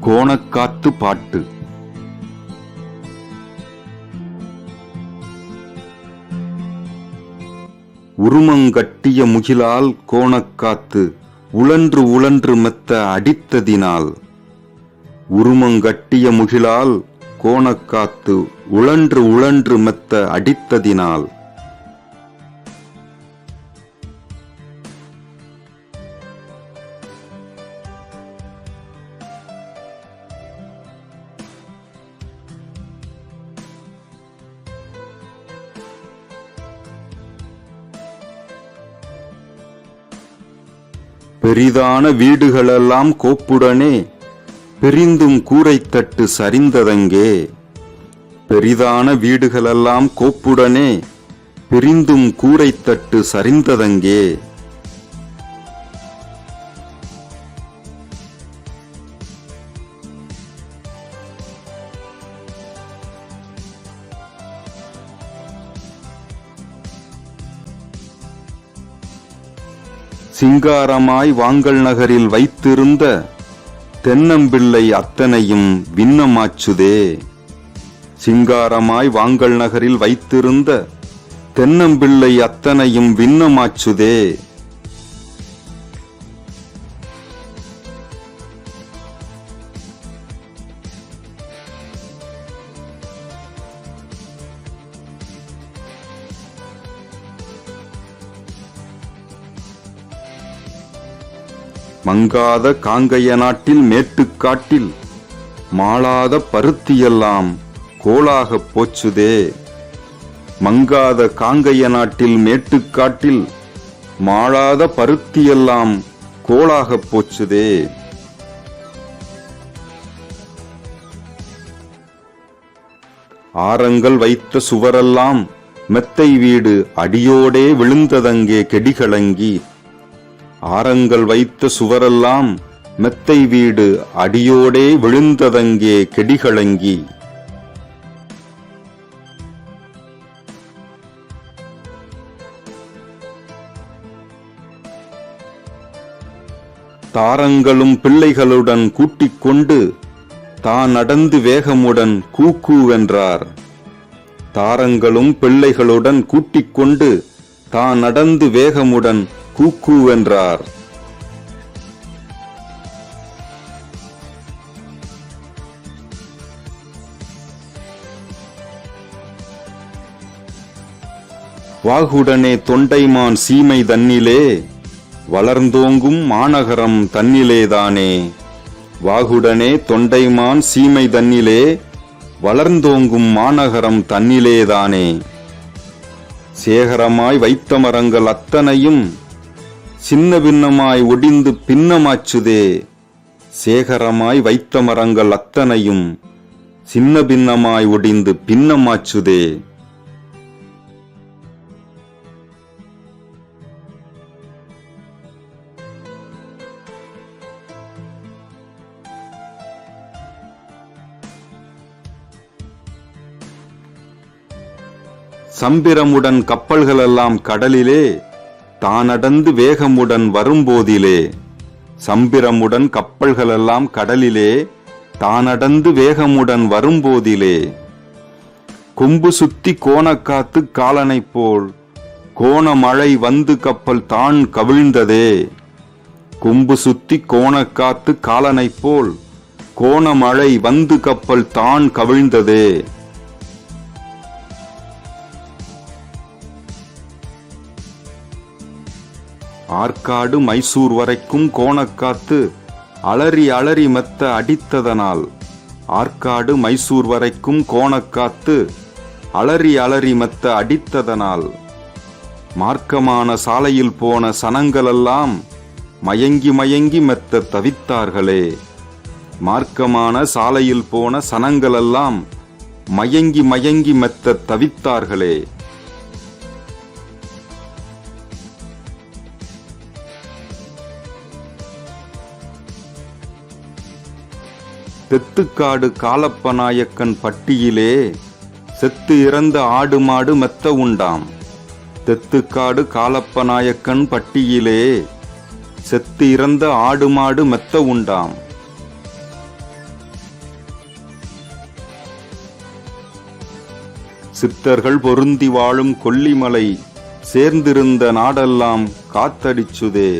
கோணக்காத்து பாட்டு. உருமங்கட்டிய முகிலால் கோணக்காத்து உழன்று உழன்று மெத்த அடித்ததினால். உருமங்கட்டிய முகிலால் கோணக்காத்து உழன்று உழன்று மெத்த அடித்ததினால். பெரிதான வீடுகளெல்லாம் கோப்புடனே பிரிந்தும் கூரைத்தட்டு சரிந்ததங்கே. பெரிதான வீடுகளெல்லாம் கோப்புடனே பிரிந்தும் கூரைத்தட்டு சரிந்ததங்கே. சிங்காரமாய் வாங்கல் நகரில் வைத்திருந்த தென்னம்பிள்ளை அத்தனையும் விண்ணமாச்சுதே. சிங்காரமாய் வாங்கல் நகரில் வைத்திருந்த தென்னம்பிள்ளை அத்தனையும் விண்ணமாச்சுதே. மங்காத காங்கைய நாட்டில் மேட்டுக்காட்டில் மாளாத பருத்தியெல்லாம் கோளாகப் போச்சுதே. மங்காத காங்கைய நாட்டில் மேட்டுக்காட்டில் மாளாத பருத்தியெல்லாம் கோளாகப் போச்சுதே. ஆரங்கள் வைத்த சுவரெல்லாம் மெத்தை வீடு அடியோடே விழுந்ததங்கே கெடிகளங்கி. ஆரங்கள் வைத்த சுவரெல்லாம் மெத்தை வீடு அடியோடே விழுந்ததங்கே கெடிகளங்கி. தாரங்களும் பிள்ளைகளுடன் கூட்டிக் கொண்டு தான் நடந்து வேகமுடன் கூக்கூவென்றார். தாரங்களும் பிள்ளைகளுடன் கூட்டிக் கொண்டு தான் நடந்து வேகமுடன் கூக்கூவென்றார். வாகுடனே தொண்டைமான் சீமை தன்னிலே வளர்ந்தோங்கும் மாநகரம் தன்னிலேதானே. வாகுடனே தொண்டைமான் சீமை தன்னிலே வளர்ந்தோங்கும் மாநகரம் தன்னிலேதானே. சேகரமாய் வைத்த மரங்கள் அத்தனையும் சின்ன பின்னமாய் ஒடிந்து பின்னமாச்சுதே. சேகரமாய் வைத்த மரங்கள் அத்தனையும் சின்ன பின்னமாய் ஒடிந்து பின்னமாச்சுதே. சம்பிரமுடன் கப்பல்களெல்லாம் கடலிலே தான் நடந்து வேகமுடன் வரும்போதிலே. சம்பிரமுடன் கப்பல்களெல்லாம் கடலிலே தான் நடந்து வேகமுடன் வரும்போதிலே. கொம்பு சுத்தி கோணக்காத்து காலனை போல் கோணமழை வந்து கப்பல் தான் கவிழ்ந்ததே. கொம்பு சுத்தி கோணக்காத்து காலனை போல் கோணமழை வந்து கப்பல் தான் கவிழ்ந்ததே. ஆற்காடு மைசூர் வரைக்கும் கோணக்காத்து அலறி அலறி மெத்த அடித்ததனால். ஆற்காடு மைசூர் வரைக்கும் கோணக்காத்து அலறி அலறி மெத்த அடித்ததனால். மார்க்கமான சாலையில் போன சனங்களெல்லாம் மயங்கி மயங்கி மெத்த தவித்தார்களே. மார்க்கமான சாலையில் போன சனங்களெல்லாம் மயங்கி மயங்கி மெத்த தவித்தார்களே. தெத்துக்காடு காலப்பநாயக்கன் பட்டியிலே செத்து இறந்த ஆடு மாடு மெத்த உண்டாம். தெத்துக்காடு காலப்பநாயக்கன் பட்டியிலே செத்து இறந்த ஆடு மாடு மெத்த உண்டாம். சித்தர்கள் பொருந்தி வாழும் கொல்லிமலை சேர்ந்திருந்த நாடெல்லாம் காத்தடிச்சுதே.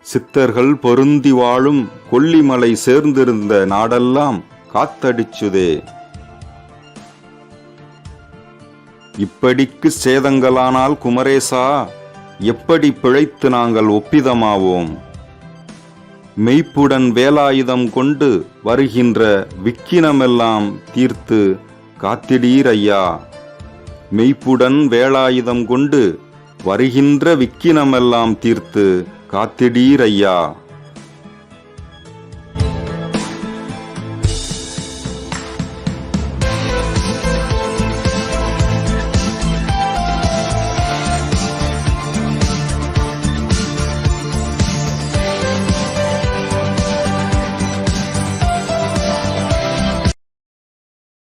சித்தர்கள் பொருந்தி வாழும் கொல்லிமலை சேர்ந்திருந்த நாடெல்லாம் காத்தடிச்சுதே. இப்படிக்கு சேதங்களானால் குமரேசா, எப்படி பிழைத்து நாங்கள் ஒப்பிதமாவோம்? மெய்ப்புடன் வேலாயுதம் கொண்டு வருகின்ற விக்கினமெல்லாம் தீர்த்து காத்திடீர் ஐயா. மெய்ப்புடன் வேலாயுதம் கொண்டு வருகின்ற விக்கினமெல்லாம் தீர்த்து காத்திடீர் ஐயா.